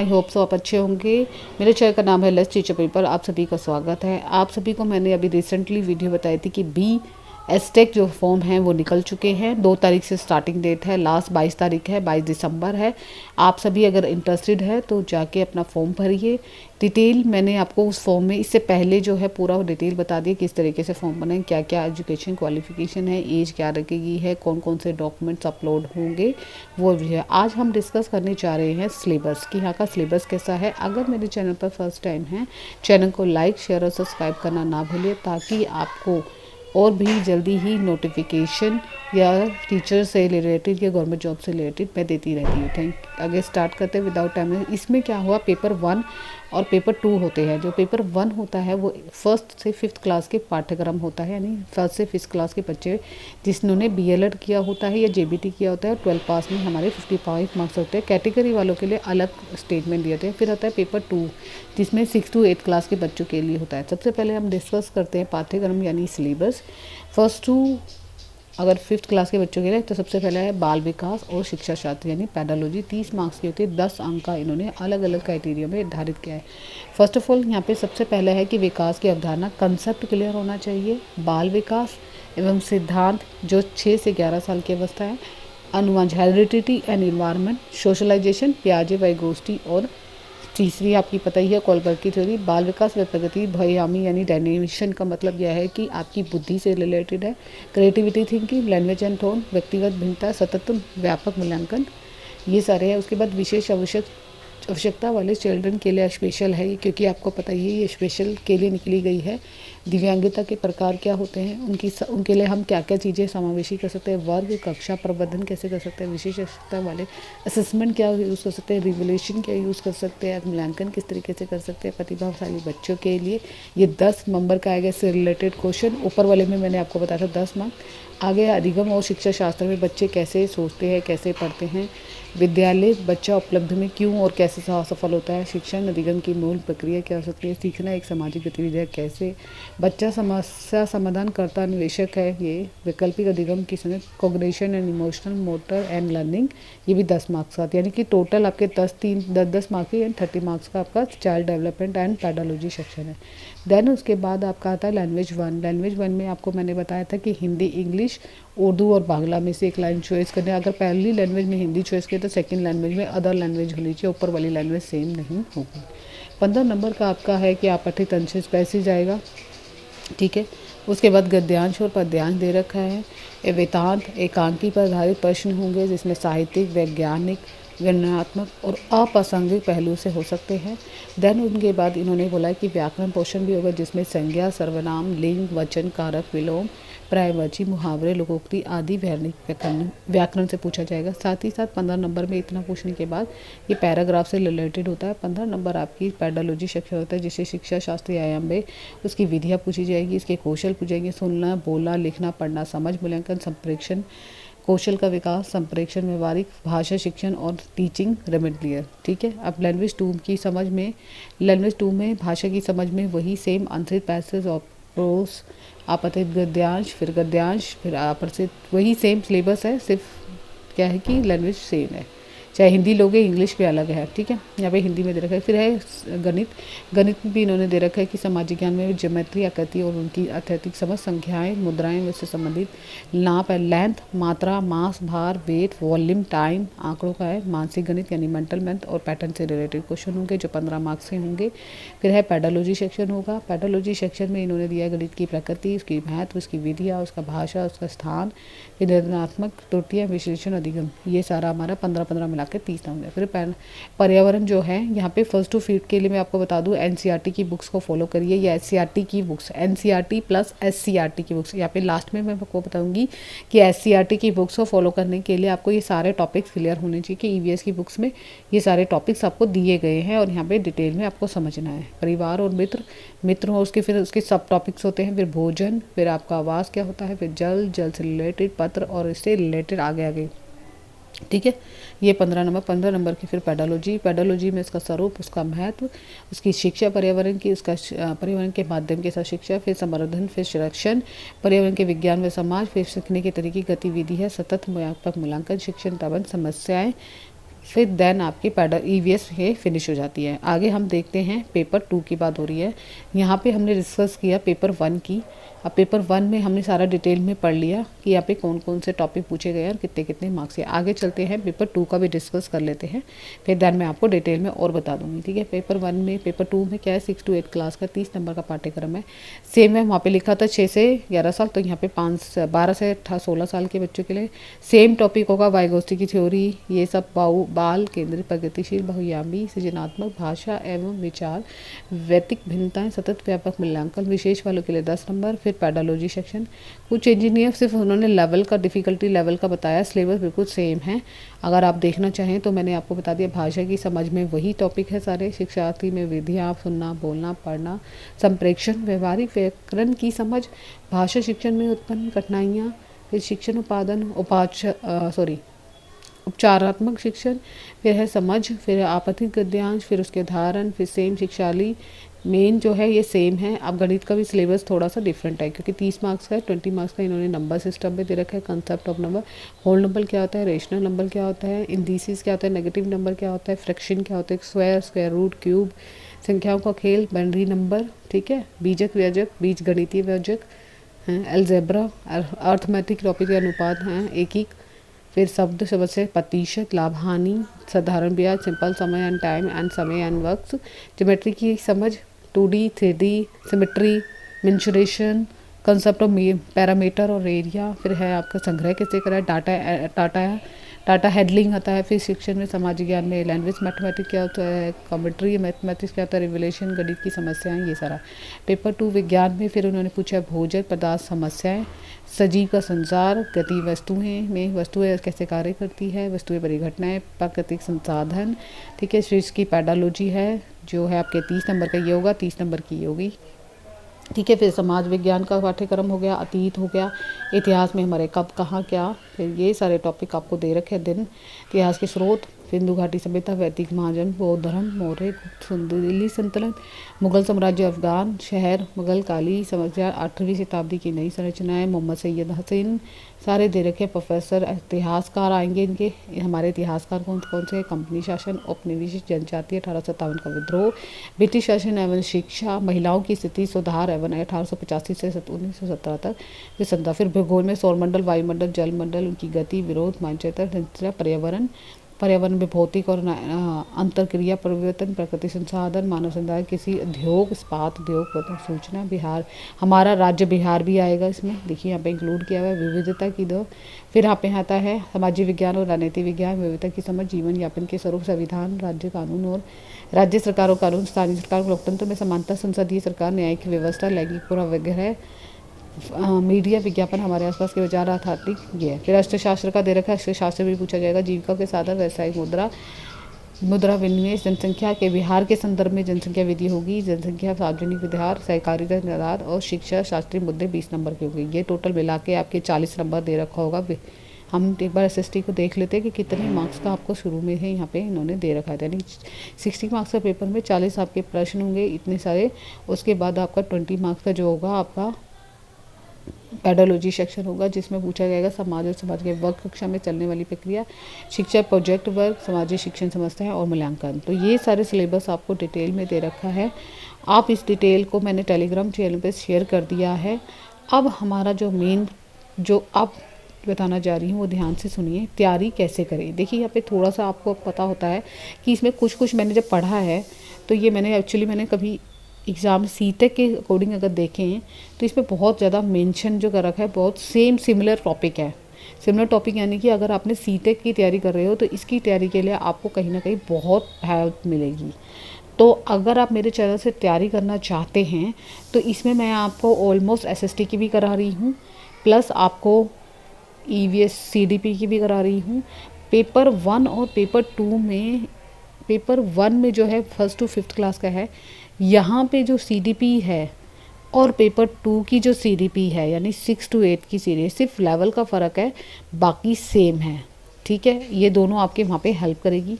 I hope so आप अच्छे होंगे। मेरे चैनल का नाम है लेट्स टीचर पेपर। आप सभी का स्वागत है। आप सभी को मैंने अभी रिसेंटली वीडियो बताई थी कि बी एसटेक जो फॉर्म हैं वो निकल चुके हैं। 2 तारीख से स्टार्टिंग डेट है, लास्ट 22 तारीख है, 22 दिसंबर है। आप सभी अगर इंटरेस्टेड है तो जाके अपना फॉर्म भरिए। डिटेल मैंने आपको उस फॉर्म में इससे पहले जो है पूरा डिटेल बता दिया किस तरीके से फॉर्म बनाएं, क्या क्या एजुकेशन क्वालिफिकेशन है, एज क्या रखेगी है, कौन कौन से डॉक्यूमेंट्स अपलोड होंगे, वो भी है। आज हम डिस्कस करने जा रहे हैं सिलेबस कि यहाँ का सिलेबस कैसा है। अगर मेरे चैनल पर फर्स्ट टाइम है, चैनल को लाइक शेयर और सब्सक्राइब करना ना भूलिए ताकि आपको और भी जल्दी ही नोटिफिकेशन या टीचर से रिलेटेड या गवर्नमेंट जॉब से रिलेटेड मैं देती रहती हूँ। आगे स्टार्ट करते हैं विदाउट टाइम। इसमें क्या हुआ, पेपर 1 और पेपर 2 होते हैं। जो पेपर 1 होता है वो 1st से 5th क्लास के पाठ्यक्रम होता है, यानी 1st से 5th क्लास के बच्चे जिन्होंने BLED किया होता है या JBT किया होता है, 12 पास में हमारे 55 मार्क्स होते हैं। कैटेगरी वालों के लिए अलग स्टेटमेंट दिए थे। फिर आता है पेपर 2 जिसमें 6 to 8 क्लास के बच्चों के लिए होता है। सबसे पहले हम डिस्कस करते हैं पाठ्यक्रम यानी सिलेबस। फर्स्ट टू अगर 5th क्लास के बच्चों के लिए तो सबसे पहला है बाल विकास और शिक्षा शास्त्र यानी पैडोलॉजी। 30 मार्क्स की होती है, 10 अंक का इन्होंने अलग अलग क्राइटेरिया में निर्धारित किया है। फर्स्ट ऑफ ऑल यहाँ पे सबसे पहला है कि विकास की अवधारणा कंसेप्ट क्लियर होना चाहिए। बाल विकास एवं सिद्धांत जो 6 से 11 साल की अवस्था है। अनुवांश हेरिडिटी एंड इन्वायरमेंट, सोशलाइजेशन, पियाजे वाइगोस्टी और तीसरी आपकी पता ही है कोलबर्ग की थ्योरी। बाल विकास व प्रगति भयामी यानी डायनेमिशन का मतलब यह है कि आपकी बुद्धि से रिलेटेड है। Creativity thinking, language and tone, व्यक्तिगत भिन्नता, सतत व्यापक मूल्यांकन, ये सारे हैं। उसके बाद विशेष आवश्यकता वाले चिल्ड्रन के लिए स्पेशल है, क्योंकि आपको पता ही है ये स्पेशल के लिए निकली गई है। दिव्यांगता के प्रकार क्या होते हैं, उनके लिए हम क्या क्या चीज़ें समावेशी कर सकते हैं। वर्ग कक्षा प्रबंधन कैसे कर सकते हैं, विशेष आवश्यकता वाले असेसमेंट क्या यूज़ कर सकते हैं, रिवोल्यूशन क्या यूज़ कर सकते हैं, मूल्यांकन किस तरीके से कर सकते हैं। प्रतिभाशाली बच्चों के लिए ये 10 नंबर का आएगा इससे रिलेटेड क्वेश्चन। ऊपर वाले में मैंने आपको बताया था 10 मार्क्स। आगे अधिगम और शिक्षा शास्त्र में बच्चे कैसे सोचते हैं, कैसे पढ़ते हैं। विद्यालय बच्चा उपलब्ध में क्यों और कैसे सफल होता है। शिक्षण अधिगम की मूल प्रक्रिया क्या हो सकती है। सीखना एक सामाजिक गतिविधि है, कैसे बच्चा समस्या समाधान करता अन्वेषक है। ये वैकल्पिक अधिगम की समय cognition and emotional motor and learning, ये भी 10 मार्क्स का, यानी कि टोटल आपके 10 मार्क्स के यानी 30 मार्क्स का आपका चाइल्ड डेवलपमेंट एंड पैडोलॉजी सेक्शन है। देन उसके बाद आपका आता है लैंग्वेज 1। लैंग्वेज 1 में आपको मैंने बताया था कि हिंदी, इंग्लिश, उर्दू और बांग्ला में से एक लाइन चॉइस करनी है। अगर पहली लैंग्वेज में हिंदी चॉइस किया तो सेकंड लैंग्वेज में अदर लैंग्वेज होनी चाहिए, ऊपर वाली लैंग्वेज सेम नहीं होगी। 15 नंबर का आपका है कि आप पठित अंश पैसे जाएगा, ठीक है। उसके बाद गद्यांश और पद्यांश दे रखा है। वेदांत एकांकी पर आधारित प्रश्न होंगे जिसमें साहित्यिक, वैज्ञानिक, गणनात्मक और अप्रासंगिक पहलू से हो सकते हैं। देन उनके बाद इन्होंने बोला कि व्याकरण पोषण भी होगा जिसमें संज्ञा, सर्वनाम, लिंग, वचन, कारक, विलोम, पर्यायवाची, मुहावरे, लोकोक्ति आदि व्याकरण से पूछा जाएगा। साथ ही साथ 15 नंबर में इतना पूछने के बाद ये पैराग्राफ से रिलेटेड होता है। 15 नंबर आपकी पैडोलॉजी सेक्शन होता है जिससे शिक्षा शास्त्री आयाम में उसकी विधियाँ पूछी जाएगी, इसके कौशल पूछे जाएंगे। सुनना, बोलना, लिखना, पढ़ना, समझ, मूल्यांकन, संप्रेक्षण, कौशल का विकास, संप्रेक्षण, व्यवहारिक भाषा शिक्षण और टीचिंग रेमेडियल, ठीक है। अब लैंग्वेज 2 में भाषा की समझ में वही सेम आंसरिक पैसेज और प्रोस, आपतित गद्यांश, फिर गद्यांश, फिर अप्रसिद्ध, वही सेम सिलेबस है, सिर्फ क्या है कि लैंग्वेज सेम है। चाहे हिंदी लोगे, इंग्लिश भी अलग है, ठीक है। यहाँ पे हिंदी में दे रखा है। फिर है गणित में भी इन्होंने दे रखा है कि सामाजिक ज्ञान में ज्योमेट्री, आकृति और उनकी अत्यधिक समझ, संख्याएं, मुद्राएं उससे संबंधित, नाप है, लेंथ, मात्रा, मास, भार, वेट, वॉल्यूम, टाइम, आंकड़ों का है। मानसिक गणित यानी मेंटल मैथ और पैटर्न से रिलेटेड क्वेश्चन होंगे जो 15 मार्क्स के होंगे। फिर है पैडोलॉजी सेक्शन होगा। पैडोलॉजी सेक्शन में इन्होंने दिया गणित की प्रकृति, उसकी महत्व, उसकी विधियाँ, उसका भाषा, उसका स्थान, निर्णयात्मक त्रुटियाँ, विश्लेषण, अधिगम, ये सारा हमारा 15-15 मिला के 30 नंबर। फिर पर्यावरण जो है यहाँ पे 1st to 5th के लिए मैं आपको बता दूँ NCERT की बुक्स को फॉलो करिए या SCERT की बुक्स, NCERT प्लस SCERT की बुक्स। यहाँ पे लास्ट में मैं आपको बताऊँगी कि SCERT की बुक्स को फॉलो करने के लिए आपको ये सारे टॉपिक्स क्लियर होने चाहिए कि EVS की बुक्स में ये सारे टॉपिक्स आपको दिए गए हैं और यहाँ पे डिटेल में आपको समझना है। परिवार और मित्र हो, फिर उसके सब टॉपिक्स होते हैं। फिर भोजन, फिर आपका आवास क्या होता है, फिर जल से रिलेटेड, पत्र और इससे रिलेटेड आगे, ठीक है। ये 15 नंबर की। फिर पैडोलॉजी में इसका स्वरूप, उसका महत्व, उसकी शिक्षा पर्यावरण की, उसका पर्यावरण के माध्यम के साथ शिक्षा, फिर संवर्धन, फिर संरक्षण, पर्यावरण के विज्ञान व समाज, फिर सीखने के तरीके, गतिविधि है, सतत व्यापक मूल्यांकन, शिक्षण प्रबंध, समस्याएं, फिर देन आपकी पैडल ईवीएस ये फिनिश हो जाती है। आगे हम देखते हैं पेपर 2 की बात हो रही है। यहाँ पे हमने डिस्कस किया पेपर 1 की। अब पेपर 1 में हमने सारा डिटेल में पढ़ लिया कि यहाँ पे कौन कौन से टॉपिक पूछे गए और कितने कितने मार्क्स है। आगे चलते हैं पेपर 2 का भी डिस्कस कर लेते हैं, फिर देन मैं आपको डिटेल में और बता दूंगी, ठीक है। पेपर 1 में पेपर 2 में क्या है, 6 to 8 क्लास का 30 नंबर का पाठ्यक्रम है। सेम है, वहाँ पे लिखा था 6 से 11 साल, तो यहाँ पे 12 से 16 साल के बच्चों के लिए सेम टॉपिक होगा। वाइगोस्टी की थ्योरी, ये सब बाल केंद्रित, प्रगतिशील, बहुआयामी, सृजनात्मक, भाषा एवं विचार, वैतिक भिन्नताएं, सतत व्यापक मूल्यांकन, विशेष वालों के लिए 10 नंबर। फिर पेडालॉजी सेक्शन, कुछ चेंज नहीं है, सिर्फ उन्होंने लेवल का, डिफिकल्टी लेवल का बताया। सिलेबस बिल्कुल सेम है, अगर आप देखना चाहें तो मैंने आपको बता दिया। भाषा की समझ में वही टॉपिक है सारे। शिक्षार्थी में विधियाँ, सुनना, बोलना, पढ़ना, संप्रेक्षण, व्यवहारिक व्याकरण की समझ, भाषा शिक्षण में उत्पन्न कठिनाइयाँ, फिर शिक्षण उत्पादन, उपचारात्मक शिक्षण, फिर है समझ, फिर आपत्ति गद्यांश, फिर उसके उदाहरण, फिर सेम शिक्षाली मेन जो है ये सेम है। अब गणित का भी सिलेबस थोड़ा सा डिफरेंट है, क्योंकि 30 मार्क्स का है, 20 मार्क्स का इन्होंने नंबर सिस्टम में दे रखा है। Concept of number, whole number क्या होता है, रेशनल नंबर क्या होता है, इंडिसेस क्या होता है, नेगेटिव नंबर क्या होता है, फ्रैक्शन क्या होता है, स्क्वायर, स्क्वायर रूट, क्यूब, संख्याओं का खेल, बाइनरी नंबर, ठीक है, बीजक व्यंजक, बीज गणितीय व्यंजक हैं, अलजेब्रा, अर्थमेटिक टॉपिक के अनुपात हैं, एकीक, फिर शब्द से प्रतिशत, लाभ हानि, साधारण ब्याज, सिंपल समय एंड टाइम एंड समय एंड वक्त, ज्योमेट्री की समझ, 2D 3D, symmetry, mensuration, concept of parameter और एरिया, फिर है आपका संग्रह कैसे करा है, डाटा हैंडलिंग आता है। फिर शिक्षण में सामाजिक ज्ञान में लैंग्वेज मैथमेटिक्स क्या होता है, कॉमेंट्री मैथमेटिक्स क्या होता है, रिवोल्यूशन, गणित की समस्याएं, ये सारा। पेपर 2 विज्ञान में फिर उन्होंने पूछा भोजन पदार्थ समस्याएं, सजीव का संसार, गति वस्तुएं में वस्तुएं कैसे कार्य करती है, वस्तुएं परिघटनाएं, प्राकृतिक संसाधन, ठीक है। फिर इसकी पैडालॉजी है जो है आपके 30 नंबर का, ये होगा 30 नंबर की ये होगी, ठीक है। फिर समाज विज्ञान का पाठ्यक्रम हो गया, अतीत हो गया, इतिहास में हमारे कब कहाँ क्या, फिर ये सारे टॉपिक आपको दे रखे हैं। दिन इतिहास के स्रोत, सिंधु घाटी सभ्यता, वैदिक महाजन, बौद्ध धर्म, मौर्य, गुप्त, दिल्ली सल्तनत, मुगल साम्राज्य, अफगान शहर, मुगल काली समस्या, 8वीं शताब्दी की नई संरचनाएं, मोहम्मद सैयद हसन, सारे दे रखे। प्रोफेसर इतिहासकार आएंगे इनके, हमारे इतिहासकार कौन कौन से, कंपनी शासन, औपनिवेशिक जनजाति, 1857 का विद्रोह, ब्रिटिश शासन एवं शिक्षा, महिलाओं की स्थिति सुधार एवं 1885 से 1917 तक। फिर भूगोल में सौरमंडल, वायुमंडल, जलमंडल, उनकी गति, विरोध, मानचित्र, पर्यावरण में भौतिक और अंतरक्रिया परिवर्तन, प्रकृति संसाधन, मानव संसाधन, किसी उद्योग, इस्पात उद्योग, सूचना, बिहार, हमारा राज्य बिहार भी आएगा इसमें, देखिए यहाँ पे इंक्लूड किया हुआ है, विविधता की दो। फिर यहाँ पे आता है सामाजिक विज्ञान और राजनीति विज्ञान, विविधता की समझ, जीवन यापन के स्वरूप, संविधान, राज्य कानून और राज्य सरकारों कानून, स्थानीय सरकार, लोकतंत्र में समानता, संसदीय सरकार, न्यायिक व्यवस्था, लैंगिक पूर्वाग्रह, मीडिया, विज्ञापन, हमारे आसपास के विचार, आध्यात्मिक, ये है। फिर अर्थशास्त्र का दे रखा है, अर्थशास्त्र भी पूछा जाएगा, जीविका के साधन, व्यवसायिक मुद्रा विनिमय, जनसंख्या के बिहार के संदर्भ में जनसंख्या विधि होगी, जनसंख्या, सार्वजनिक विधार, सहकारिता निर्धार और शिक्षा शास्त्रीय मुद्दे 20 नंबर के होंगे। ये टोटल मिला के आपके 40 नंबर दे रखा होगा। हम एक बार SST को देख लेते हैं कि कितने मार्क्स का आपको शुरू में है यहाँ पे इन्होंने दे रखा है। यानी 60 मार्क्स का पेपर में 40 आपके प्रश्न होंगे इतने सारे। उसके बाद आपका 20 मार्क्स का जो होगा आपका पेडालॉजी सेक्शन होगा, जिसमें पूछा जाएगा समाज और समाज के वर्ग कक्षा में चलने वाली प्रक्रिया, शिक्षा, प्रोजेक्ट वर्क, सामाजिक शिक्षण समस्याएं और मूल्यांकन। तो ये सारे सिलेबस आपको डिटेल में दे रखा है। आप इस डिटेल को मैंने टेलीग्राम चैनल पे शेयर कर दिया है। अब हमारा जो मेन जो अब बताना जा रही हूँ वो ध्यान से सुनिए, तैयारी कैसे करें। देखिए यहाँ पे थोड़ा सा आपको पता होता है कि इसमें कुछ मैंने जब पढ़ा है तो ये मैंने कभी एग्ज़ाम सीटेक के अकॉर्डिंग अगर देखें तो इसमें बहुत ज़्यादा मेंशन जो कर रखा है, बहुत सिमिलर टॉपिक है। सिमिलर टॉपिक यानी कि अगर आपने सीटेक की तैयारी कर रहे हो तो इसकी तैयारी के लिए आपको कहीं ना कहीं बहुत हेल्प मिलेगी। तो अगर आप मेरे चैनल से तैयारी करना चाहते हैं तो इसमें मैं आपको ऑलमोस्ट SST की भी करा रही हूँ, प्लस आपको EVS CDP की भी करा रही हूँ। पेपर 1 और पेपर 2 में, पेपर 1 में जो है 1st to 5th क्लास का है, यहाँ पे जो CDP है और पेपर 2 की जो CDP है यानी 6 to 8 की सीरीज, सिर्फ लेवल का फ़र्क है, बाकी सेम है, ठीक है। ये दोनों आपके वहाँ पे हेल्प करेगी।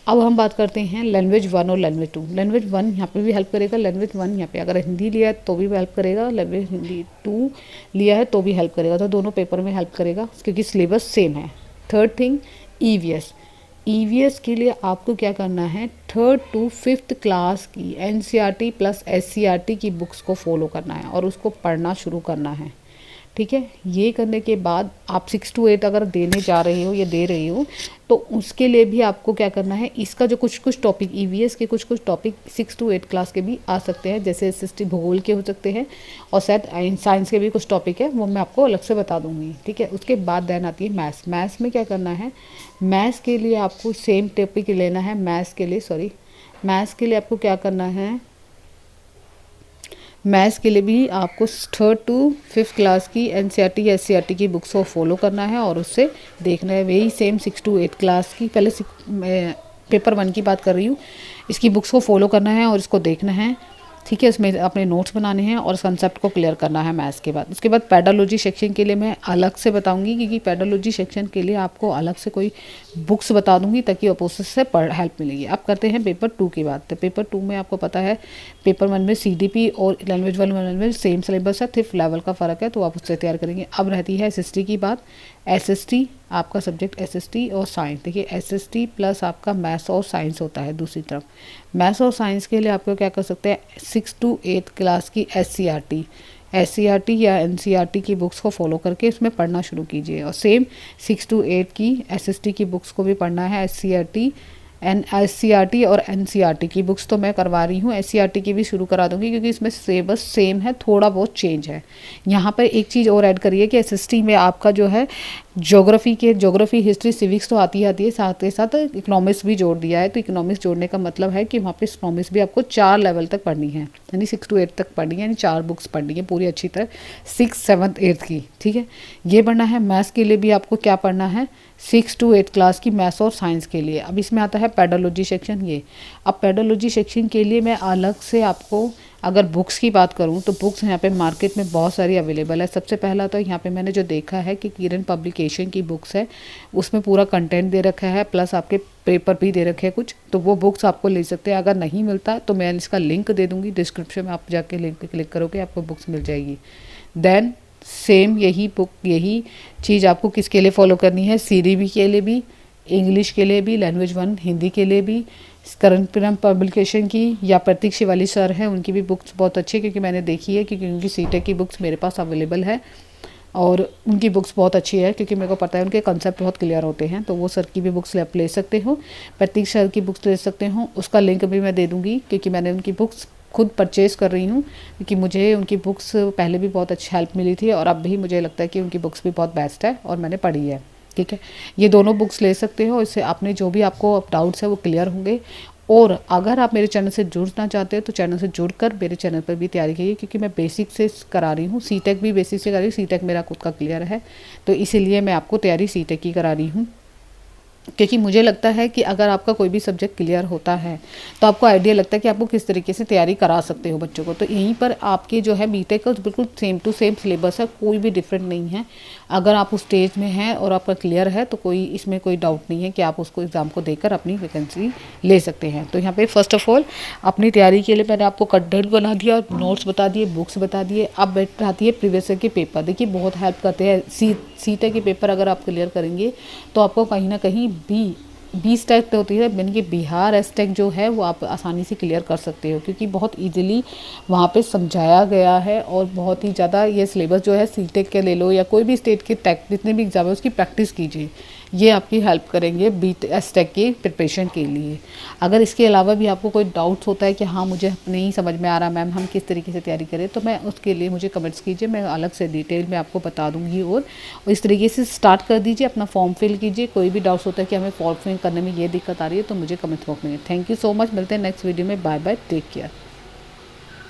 अब हम बात करते हैं लैंग्वेज 1 और लैंग्वेज 2। लैंग्वेज 1 यहाँ पे भी हेल्प करेगा, लैंग्वेज 1 यहाँ पे अगर हिंदी लिया है तो भी हेल्प करेगा, लैंग्वेज हिंदी 2 लिया है तो भी हेल्प करेगा। तो दोनों पेपर में हेल्प करेगा क्योंकि सिलेबस सेम है। थर्ड थिंग, EVS ईवीएस के लिए आपको क्या करना है, 3rd to 5th क्लास की एनसीईआरटी प्लस एससीईआरटी की बुक्स को फॉलो करना है और उसको पढ़ना शुरू करना है। ठीक है, ये करने के बाद आप 6 to 8 अगर देने जा रहे हो या दे रही हो तो उसके लिए भी आपको क्या करना है, इसका जो कुछ कुछ टॉपिक ईवीएस के कुछ कुछ टॉपिक 6 to 8 क्लास के भी आ सकते हैं, जैसे एसएसटी भूगोल के हो सकते हैं और शायद साइंस के भी कुछ टॉपिक है, वो मैं आपको अलग से बता दूंगी। ठीक है, उसके बाद देन आती है मैथ्स। मैथ्स में क्या करना है, मैथ्स के लिए आपको सेम टॉपिक लेना है। मैथ्स के लिए आपको क्या करना है, मैथ्स के लिए भी आपको 3rd to 5th क्लास की एनसीईआरटी या एससीईआरटी की बुक्स को फॉलो करना है और उससे देखना है वही सेम 6 to 8 क्लास की, पहले पेपर 1 की बात कर रही हूँ, इसकी बुक्स को फॉलो करना है और इसको देखना है। ठीक है, इसमें अपने नोट्स बनाने हैं और कंसेप्ट को क्लियर करना है मैथ्स के बाद। उसके बाद पेडालॉजी सेक्शन के लिए मैं अलग से बताऊंगी, क्योंकि पेडालॉजी सेक्शन के लिए आपको अलग से कोई बुक्स बता दूंगी ताकि अपोजिट से हेल्प मिलेगी। अब करते हैं पेपर 2 की बात। तो पेपर 2 में आपको पता है पेपर 1 में सीडीपी और लैंग्वेज वाले में सेम सिलेबस है, सिर्फ लेवल का फ़र्क है, तो आप उससे तैयार करेंगे। अब रहती है एसएसटी की बात। एसएसटी आपका सब्जेक्ट एसएसटी और साइंस, देखिए एसएसटी प्लस आपका मैथ्स और साइंस होता है। दूसरी तरफ मैथ्स और साइंस के लिए आपको क्या कर सकते हैं, 6 to 8 क्लास की एससीईआरटी या एनसीईआरटी की बुक्स को फॉलो करके इसमें पढ़ना शुरू कीजिए और सेम 6 to 8 की एसएसटी की बुक्स को भी पढ़ना है। एससीईआरटी और एनसीईआरटी की बुक्स तो मैं करवा रही हूँ, एससीईआरटी की भी शुरू करा दूंगी क्योंकि इसमें सिलेबस सेम है, थोड़ा बहुत चेंज है। यहाँ पर एक चीज़ और ऐड करिए कि एसएसटी में आपका जो है ज्योग्राफी हिस्ट्री सिविक्स तो आती है, साथ के साथ इकोनॉमिक्स भी जोड़ दिया है। तो इकोनॉमिक्स जोड़ने का मतलब है कि वहाँ पे इकोनॉमिक्स भी आपको 4 लेवल तक पढ़नी है, यानी 6 to 8 तक पढ़नी है, यानी 4 बुक्स पढ़नी है पूरी अच्छी तरह, 6, 7, 8 की। ठीक है, ये पढ़ना है। मैथ्स के लिए भी आपको क्या पढ़ना है, 6 to 8 क्लास की मैथ्स और साइंस के लिए। अब इसमें आता है पेडालॉजी सेक्शन। ये अब पेडालॉजी सेक्शन के लिए मैं अलग से आपको अगर बुक्स की बात करूं तो बुक्स यहाँ पे मार्केट में बहुत सारी अवेलेबल है। सबसे पहला तो यहाँ पे मैंने जो देखा है कि किरण पब्लिकेशन की बुक्स है, उसमें पूरा कंटेंट दे रखा है, प्लस आपके पेपर भी दे रखे हैं कुछ, तो वो बुक्स आपको ले सकते हैं। अगर नहीं मिलता तो मैं इसका लिंक दे दूँगी डिस्क्रिप्शन में, आप जाके लिंक पे क्लिक करोगे आपको बुक्स मिल जाएगी। देन सेम यही चीज़ आपको किसके लिए फॉलो करनी है, सीडीबी के लिए भी, इंग्लिश के लिए भी, लैंग्वेज 1 हिंदी के लिए भी, करण पब्लिकेशन की या प्रतीक शिवाली सर हैं उनकी भी बुक्स बहुत अच्छी है, क्योंकि मैंने देखी है, क्योंकि उनकी सीटेक की बुक्स मेरे पास अवेलेबल है और उनकी बुक्स बहुत अच्छी है, क्योंकि मेरे को पता है उनके कंसेप्ट बहुत क्लियर होते हैं। तो वो सर की भी बुक्स आप ले सकते हो, प्रतीक सर की बुक्स ले सकते हो, उसका लिंक भी मैं दे दूँगी, क्योंकि मैंने उनकी बुक्स खुद परचेज़ कर रही हूँ, क्योंकि मुझे उनकी बुक्स पहले भी बहुत अच्छी हेल्प मिली थी और अब भी मुझे लगता है कि उनकी बुक्स भी बहुत बेस्ट है और मैंने पढ़ी है। ठीक है, ये दोनों बुक्स ले सकते हो, इससे आपने जो भी आपको डाउट्स है वो क्लियर होंगे। और अगर आप मेरे चैनल से जुड़ना चाहते हो तो चैनल से जुड़कर मेरे चैनल पर भी तैयारी कीजिए, क्योंकि मैं बेसिक से करा रही हूँ, सीटेक भी बेसिक से करा रही हूँ, सीटेक मेरा खुद का क्लियर है, तो इसीलिए मैं आपको तैयारी सीटेक की करा रही हूँ। क्योंकि मुझे लगता है कि अगर आपका कोई भी सब्जेक्ट क्लियर होता है तो आपको आइडिया लगता है कि आपको किस तरीके से तैयारी करा सकते हो बच्चों को। तो यहीं पर आपके जो है बीटेक का बिल्कुल सेम टू सेम सिलेबस है, कोई भी डिफरेंट नहीं है। अगर आप उस स्टेज में हैं और आपका क्लियर है तो कोई इसमें कोई डाउट नहीं है कि आप उसको एग्ज़ाम को देकर अपनी वैकेंसी ले सकते हैं। तो यहाँ पे फर्स्ट ऑफ ऑल अपनी तैयारी के लिए मैंने आपको कंटेंट बना दिया, नोट्स बता दिए, बुक्स बता दिए। अब बैठ आती है प्रीवियस ईयर के पेपर। देखिए बहुत हेल्प करते हैं सीटेक के पेपर। अगर आप क्लियर करेंगे तो आपको कहीं ना कहीं 20 टैग तो होती है, यानी कि बिहार एसटेक जो है वो आप आसानी से क्लियर कर सकते हो, क्योंकि बहुत इजीली वहाँ पे समझाया गया है और बहुत ही ज़्यादा ये सिलेबस जो है सीटेक के ले लो या कोई भी स्टेट के टैग जितने भी एग्जाम है उसकी प्रैक्टिस कीजिए, ये आपकी हेल्प करेंगे एसटेक की प्रिपरेशन के लिए। अगर इसके अलावा भी आपको कोई डाउट्स होता है कि हाँ मुझे नहीं समझ में आ रहा मैम हम किस तरीके से तैयारी करें, तो मैं उसके लिए मुझे कमेंट्स कीजिए, मैं अलग से डिटेल में आपको बता दूंगी। और इस तरीके से स्टार्ट कर दीजिए, अपना फॉर्म फिल कीजिए। कोई भी डाउट्स होता है कि हमें फॉर्म फिल करने में ये दिक्कत आ रही है तो मुझे कमेंट बॉक्स में। थैंक यू सो मच, मिलते हैं नेक्स्ट वीडियो में। Bye bye, take care.